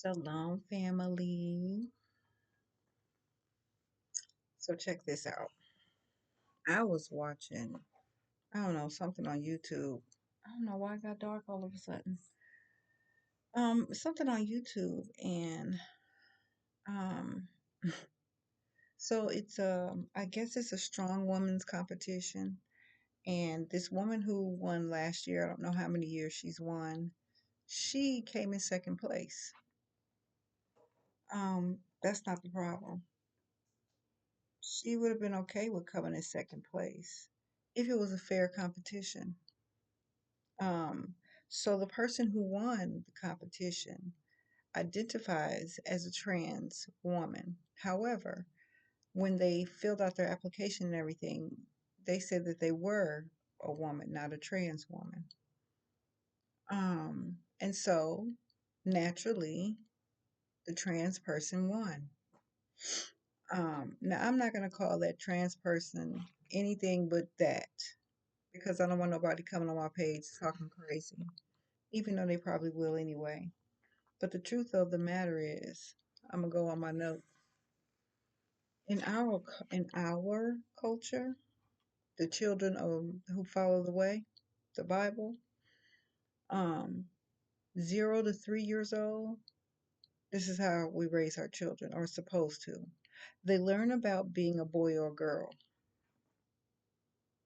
Shalom, family. So, check this out. I was watching, I don't know, something on YouTube. I don't know why it got dark all of a sudden. Something on YouTube, and um, so I guess it's a strong woman's competition. And this woman who won last year, I don't know how many years she's won, she came in second place. That's not the problem. She would have been okay with coming in second place if it was a fair competition. Um, so the person who won the competition identifies as a trans woman. However, when they filled out their application and everything, they said that they were a woman, not a trans woman. And so naturally, the trans person won. Now, I'm not going to call that trans person anything but that because I don't want nobody coming on my page talking crazy, even though they probably will anyway. But the truth of the matter is, I'm gonna go on my note. In our culture, the children of who follow the way, the Bible, um, 0 to 3 years old. This is how we raise our children, or supposed to. They learn about being a boy or a girl.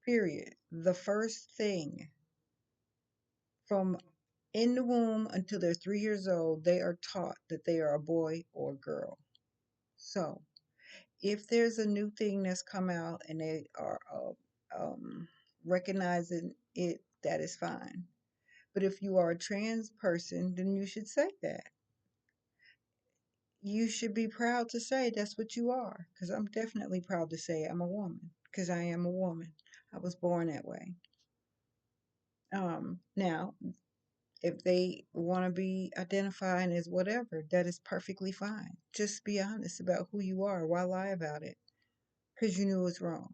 Period. The first thing from in the womb until they're 3 years old, they are taught that they are a boy or a girl. So if there's a new thing that's come out and they are recognizing it, that is fine. But if you are a trans person, then you should say that. You should be proud to say that's what you are. Because I'm definitely proud to say I'm a woman. Because I am a woman. I was born that way. Now, if they want to be identifying as whatever, that is perfectly fine. Just be honest about who you are. Why lie about it? Because you knew it was wrong.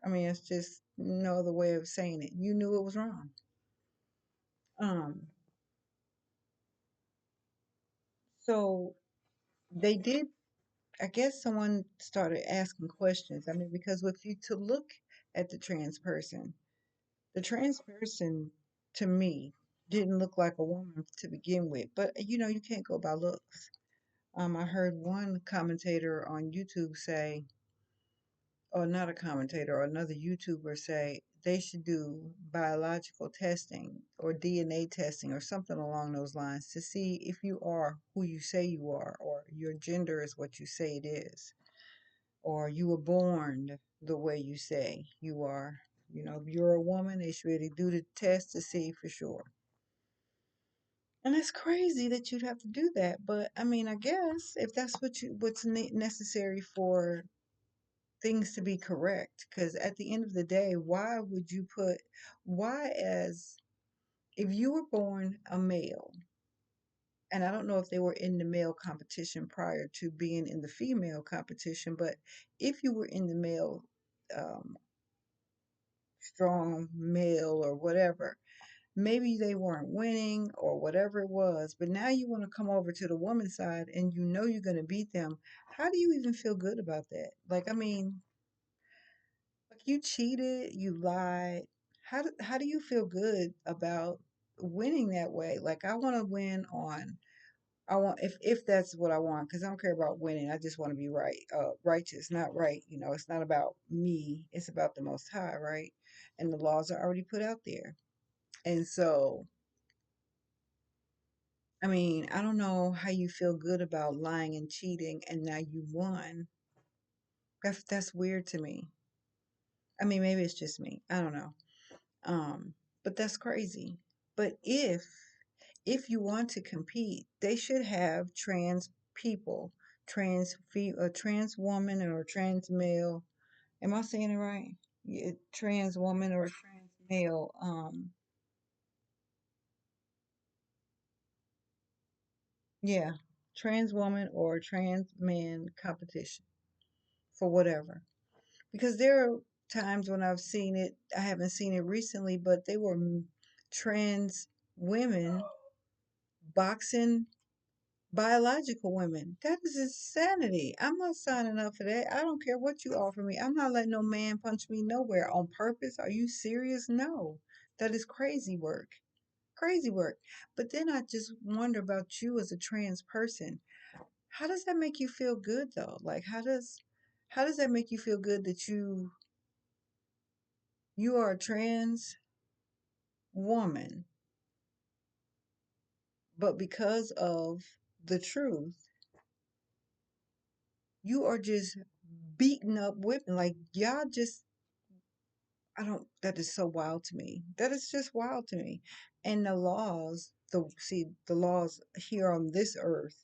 I mean, it's just no other way of saying it. You knew it was wrong. Um, so they did, I guess someone started asking questions. I mean, because if you to look at the trans person to me didn't look like a woman to begin with. But you can't go by looks. I heard one commentator on YouTube say, or not a commentator, or another YouTuber say they should do biological testing or DNA testing or something along those lines to see if you are who you say you are, or your gender is what you say it is, or you were born the way you say you are. If you're a woman, they should really do the test to see for sure. And it's crazy that you'd have to do that, but I mean, I guess if that's what's necessary for things to be correct, because at the end of the day, why, as if you were born a male, and I don't know if they were in the male competition prior to being in the female competition, but if you were in the male, um, strong male or whatever, maybe they weren't winning or whatever it was, but now you want to come over to the woman's side and you know you're going to beat them. How do you even feel good about that? Like, I mean, like, you cheated, you lied. How do you feel good about winning that way? Like, I want to win on. I want, if that's what I want, because I don't care about winning. I just want to be right, righteous, not right. It's not about me. It's about the Most High, right? And the laws are already put out there. And so, I mean, I don't know how you feel good about lying and cheating, and now you won. That's weird to me. I mean, maybe it's just me. I don't know. Um, but that's crazy. But if you want to compete, they should have trans people, a trans woman or a trans male. Am I saying it right? Yeah, trans woman or a trans male. Yeah, trans woman or a trans man competition for whatever. Because there are times when I've seen it. I haven't seen it recently, but they were trans women boxing Biological women. That is insanity. I'm not signing up for that. I don't care what you offer me. I'm not letting no man punch me nowhere on purpose. Are you serious? No. That is crazy work. Crazy work. But then I just wonder about you as a trans person. How does that make you feel good though? Like how does that make you feel good that you are a trans woman, but because of the truth, you are just beating up women. Like y'all just I don't that is so wild to me. That is just wild to me. And the laws, the laws here on this earth,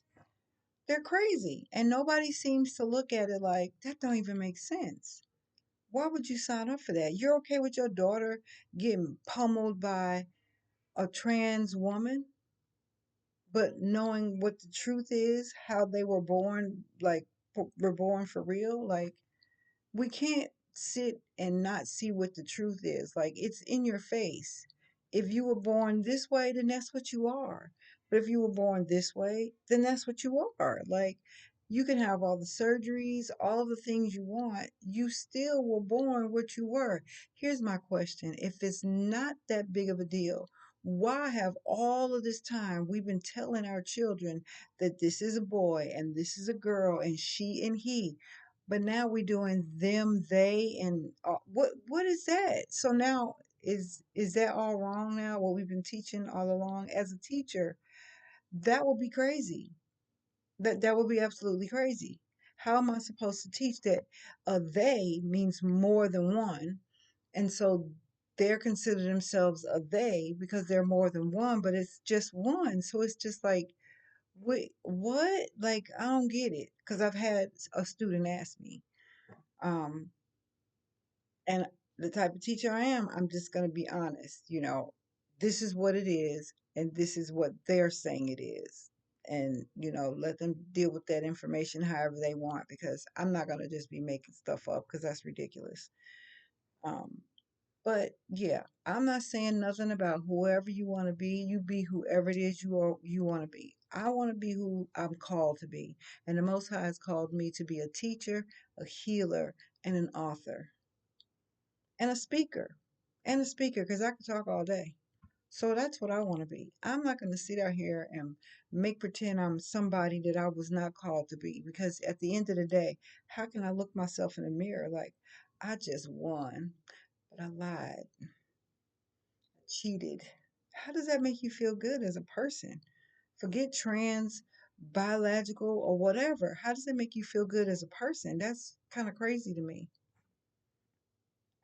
they're crazy. And nobody seems to look at it like that don't even make sense. Why would you sign up for that? You're okay with your daughter getting pummeled by a trans woman, but knowing what the truth is, how they were born, like were born for real, like we can't sit and not see what the truth is. Like it's in your face. If you were born this way, then that's what you are. But if you were born this way, then that's what you are. Like you can have all the surgeries, all the things you want. You still were born what you were. Here's my question. If it's not that big of a deal, why have all of this time we've been telling our children that this is a boy and this is a girl and she and he? But now we're doing them, they, and what is that? So now is that all wrong now? What we've been teaching all along as a teacher, that would be crazy. That would be absolutely crazy. How am I supposed to teach that a they means more than one, and so they're consider themselves a they because they're more than one, but it's just one. So it's just like, wait, what? Like I don't get it because I've had a student ask me. Um, And the type of teacher I am, I'm just going to be honest. This is what it is, and this is what they're saying it is. And, let them deal with that information however they want because I'm not going to just be making stuff up because that's ridiculous. Um, but yeah, I'm not saying nothing about whoever you want to be. You be whoever it is you want to be. I want to be who I'm called to be. And the Most High has called me to be a teacher, a healer, and an author and a speaker because I could talk all day. So that's what I want to be. I'm not going to sit out here and make pretend I'm somebody that I was not called to be because at the end of the day, how can I look myself in the mirror like I just won, but I lied, cheated? How does that make you feel good as a person? Forget trans, biological, or whatever. How does it make you feel good as a person? That's kind of crazy to me.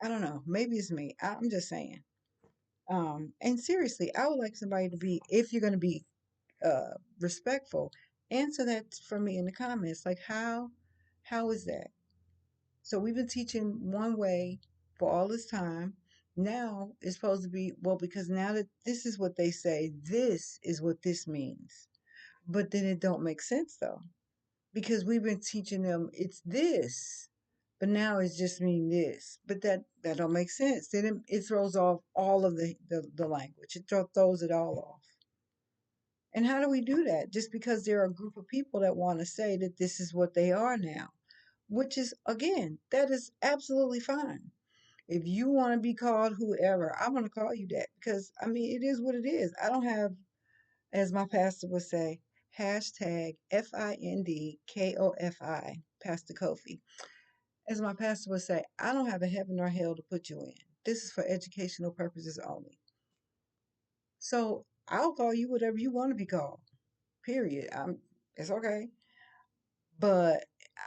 I don't know. Maybe it's me. I'm just saying. And seriously, I would like somebody to be, if you're going to be respectful, answer that for me in the comments. Like, how is that? So we've been teaching one way for all this time. Now it's supposed to be, well, because now that this is what they say, this is what this means. But then it don't make sense though, because we've been teaching them it's this, but now it's just mean this. But that don't make sense. Then it throws off all of the language. It throws it all off. And how do we do that? Just because there are a group of people that want to say that this is what they are now, which is again, that is absolutely fine. If you want to be called whoever, I'm going to call you that because I mean it is what it is. I don't have, as my pastor would say, hashtag FINDKOFI, Pastor Kofi. As my pastor would say, I don't have a heaven or hell to put you in. This is for educational purposes only. So I'll call you whatever you want to be called. Period. It's okay. But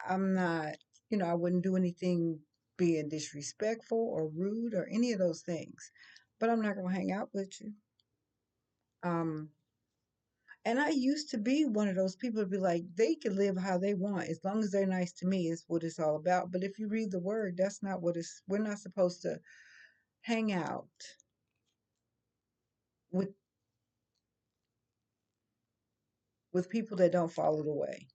I'm not, I wouldn't do anything being disrespectful or rude or any of those things. But I'm not gonna hang out with you. Um, And I used to be one of those people to be like, they can live how they want as long as they're nice to me is what it's all about. But if you read the word, that's not what it's we're not supposed to hang out with people that don't follow the way.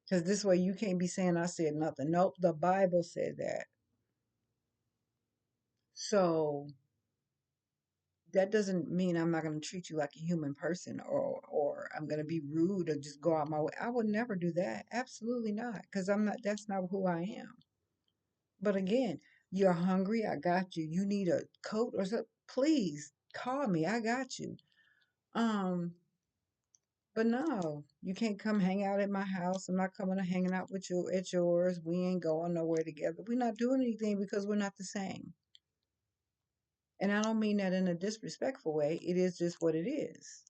Because this way you can't be saying I said nothing. Nope, the Bible said that. So that doesn't mean I'm not going to treat you like a human person, or I'm going to be rude or just go out my way. I would never do that. Absolutely not, because I'm not. That's not who I am. But again, you're hungry. I got you. You need a coat or something. Please call me. I got you. Um, but no, you can't come hang out at my house. I'm not coming to hanging out with you at yours. We ain't going nowhere together. We're not doing anything because we're not the same. And I don't mean that in a disrespectful way. It is just what it is.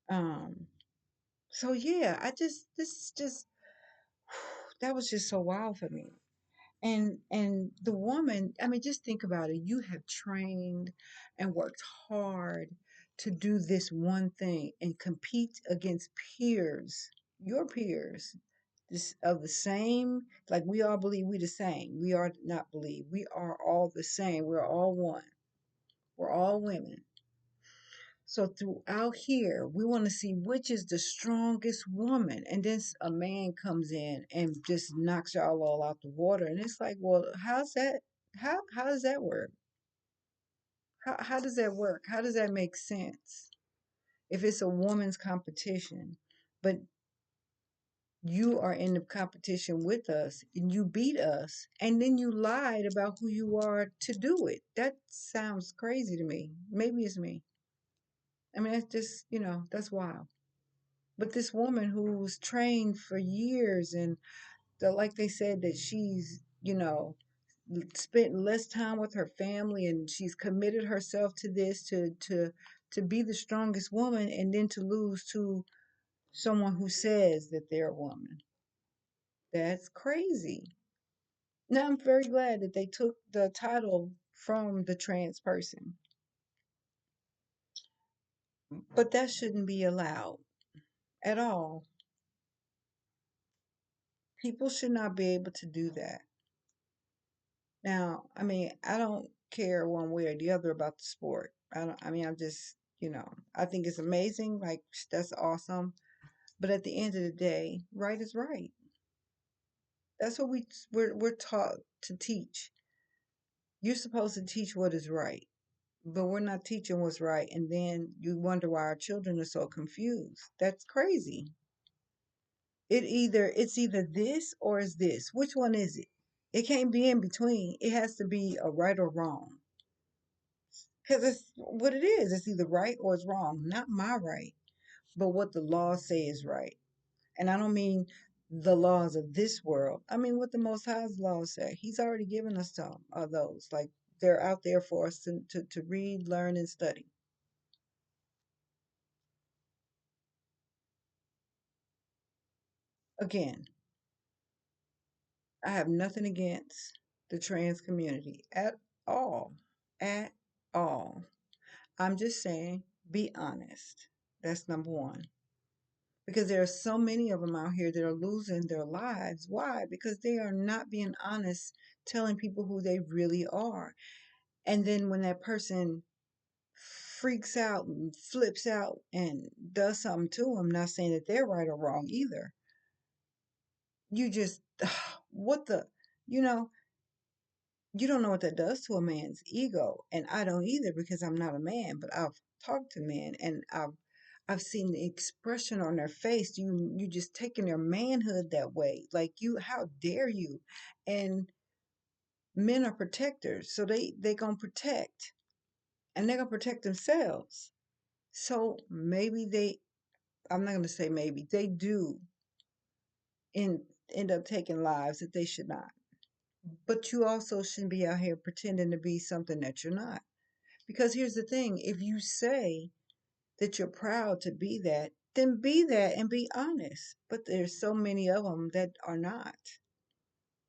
Um, so yeah, this is just that was just so wild for me. And the woman, I mean, just think about it. You have trained and worked hard to do this one thing and compete against peers, your peers, this of the same, like we all believe we the same. We are not believe. We are all the same. We're all one. We're all women. So throughout here, we want to see which is the strongest woman, and then a man comes in and just knocks y'all all out the water, and it's like, well, how's that? How does that work? How does that work? How does that make sense? If it's a woman's competition, but you are in the competition with us and you beat us, and then you lied about who you are to do it. That sounds crazy to me. Maybe it's me. I mean, that's just, that's wild. But this woman who's trained for years, and like they said, that she's, spent less time with her family, and she's committed herself to this to be the strongest woman, and then to lose to someone who says that they're a woman. That's crazy. Now I'm very glad that they took the title from the trans person, but that shouldn't be allowed at all. People should not be able to do that. Now, I mean, I don't care one way or the other about the sport. I mean, I'm just, I think it's amazing. Like, that's awesome. But at the end of the day, right is right. That's what we're taught to teach. You're supposed to teach what is right, but we're not teaching what's right. And then you wonder why our children are so confused. That's crazy. It's either this or is this. Which one is it? It can't be in between. It has to be a right or wrong. Because it's what it is. It's either right or it's wrong. Not my right, but what the laws say is right. And I don't mean the laws of this world. I mean what the Most High's laws say. He's already given us some of those. Like, they're out there for us to read, learn, and study. Again, I have nothing against the trans community at all. At all. I'm just saying, be honest. That's number one. Because there are so many of them out here that are losing their lives. Why? Because they are not being honest, telling people who they really are. And then when that person freaks out and flips out and does something to them, not saying that they're right or wrong either, you just, what the, you know, you don't know what that does to a man's ego. And I don't either, because I'm not a man, but I've talked to men, and I've seen the expression on their face. You just taking their manhood that way. Like, you, how dare you? And men are protectors, so they gonna protect, and they're gonna protect themselves. So maybe I'm not gonna say maybe, they do end up taking lives that they should not. But you also shouldn't be out here pretending to be something that you're not. Because here's the thing, if you say that you're proud to be that, then be that and be honest. But there's so many of them that are not.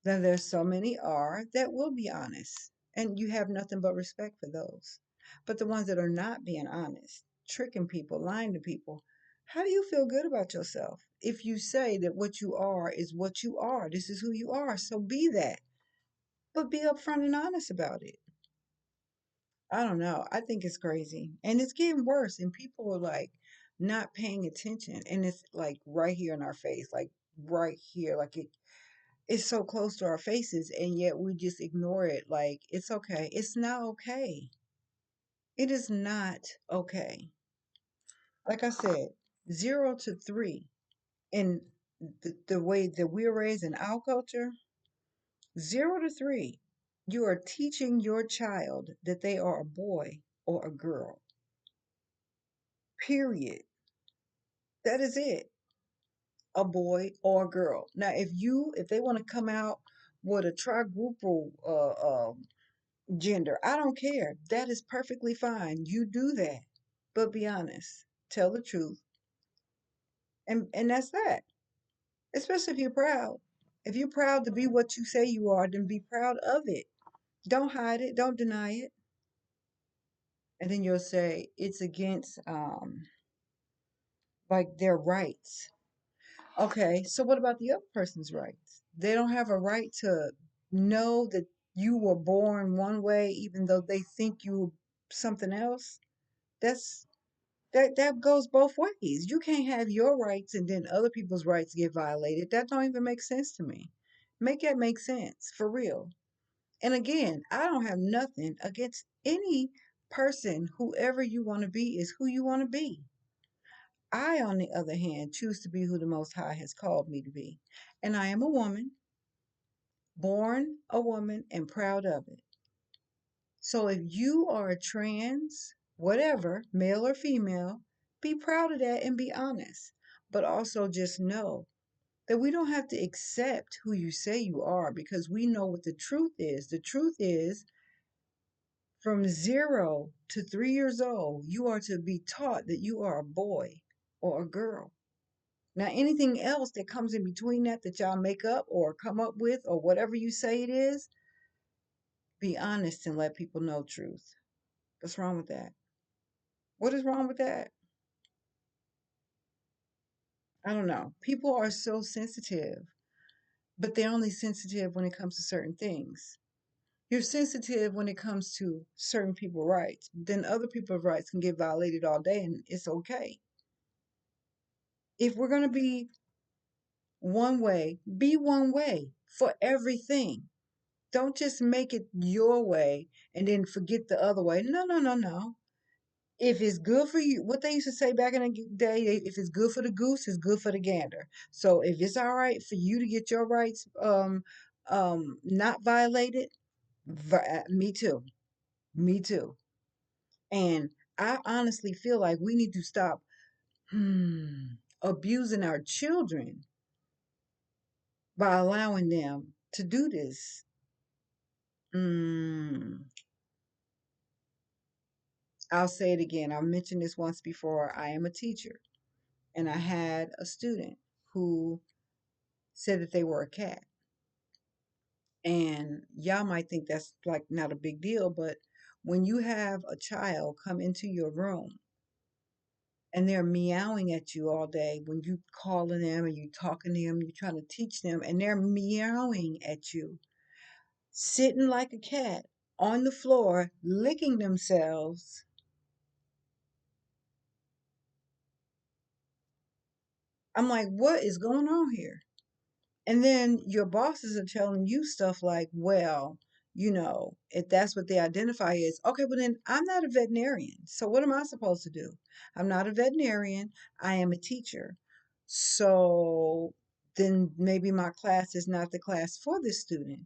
Then there's so many are that will be honest. And you have nothing but respect for those. But the ones that are not being honest, tricking people, lying to people, how do you feel good about yourself if you say that what you are is what you are? This is who you are. So be that. But be upfront and honest about it. I don't know. I think it's crazy. And it's getting worse. And people are like not paying attention. And it's like right here in our face, like right here. Like it's so close to our faces. And yet we just ignore it. Like, it's okay. It's not okay. It is not okay. Like I said, 0 to 3 in the way that we're raised in our culture, 0 to 3, you are teaching your child that they are a boy or a girl. Period. That is it. A boy or a girl. Now, if they want to come out with a trigruple gender, I don't care. That is perfectly fine. You do that, but be honest. Tell the truth, and that's that. Especially if you're proud. If you're proud to be what you say you are, then be proud of it. Don't hide it. Don't deny it. And then you'll say it's against like their rights. Okay, so what about the other person's rights? They don't have a right to know that you were born one way even though they think you were something else. That's that goes both ways. You can't have your rights and then other people's rights get violated. That don't even make sense to me. Make that make sense for real. And again, I don't have nothing against any person. Whoever you want to be is who you want to be. I, on the other hand, choose to be who the Most High has called me to be. And I am a woman, born a woman, and proud of it. So if you are a trans, whatever, male or female, be proud of that and be honest. But also just know that we don't have to accept who you say you are because we know what the truth is. The truth is from 0 to 3 years old, you are to be taught that you are a boy or a girl. Now, anything else that comes in between that y'all make up or come up with or whatever you say it is, be honest and let people know truth. What's wrong with that? What is wrong with that? I don't know. People are so sensitive, but they're only sensitive when it comes to certain things. You're sensitive when it comes to certain people's rights. Then other people's rights can get violated all day and it's okay. If we're going to be one way, be one way for everything. Don't just make it your way and then forget the other way. No, no, no, no. If it's good for you, what they used to say back in the day, if it's good for the goose, it's good for the gander. So if it's all right for you to get your rights not violated, me too. Me too. And I honestly feel like we need to stop abusing our children by allowing them to do this. Mm, I'll say it again. I've mentioned this once before. I am a teacher, and I had a student who said that they were a cat. And y'all might think that's like not a big deal, but when you have a child come into your room and they're meowing at you all day, when you calling them and you talking to them, you're trying to teach them, and they're meowing at you, sitting like a cat on the floor, licking themselves. I'm like, what is going on here? And then your bosses are telling you stuff like, well, if that's what they identify as, okay, well, then I'm not a veterinarian. So what am I supposed to do? I'm not a veterinarian. I am a teacher. So then maybe my class is not the class for this student.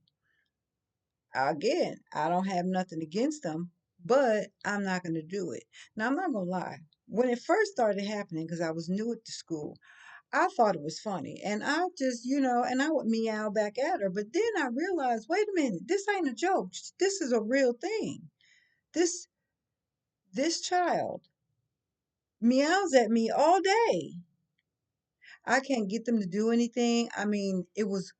Again, I don't have nothing against them, but I'm not going to do it. Now, I'm not going to lie. When it first started happening, because I was new at the school, I thought it was funny. And I just, and I would meow back at her. But then I realized, wait a minute, this ain't a joke. This is a real thing. This this child meows at me all day. I can't get them to do anything. I mean, it was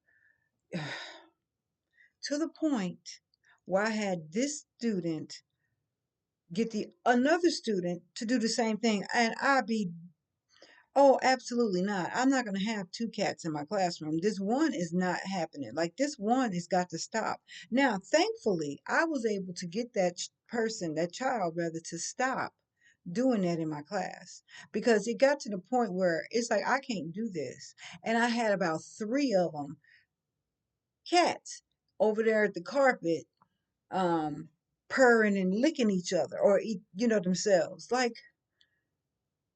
to the point where I had this student get the another student to do the same thing. And I'd be Oh, absolutely not. I'm not going to have two cats in my classroom. This one is not happening. Like, this one has got to stop. Now, thankfully, I was able to get that person, that child rather, to stop doing that in my class because it got to the point where it's like, I can't do this. And I had about three of them cats over there at the carpet. Um, purring and licking each other or themselves. Like,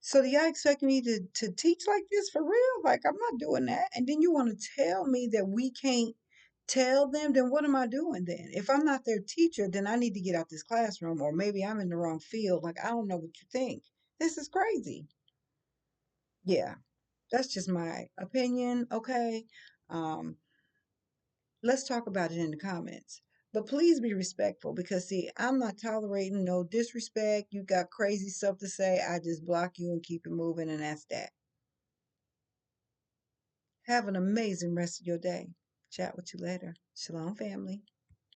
so do y'all expect me to teach like this for real? Like, I'm not doing that. And then you want to tell me that we can't tell them? Then what am I doing then? If I'm not their teacher, then I need to get out this classroom, or maybe I'm in the wrong field. Like, I don't know what you think. This is crazy. Yeah, that's just my opinion. Okay. Um, let's talk about it in the comments. But please be respectful, because see, I'm not tolerating no disrespect. You got crazy stuff to say, I just block you and keep it moving, and that's that. Have an amazing rest of your day. Chat with you later. Shalom, family.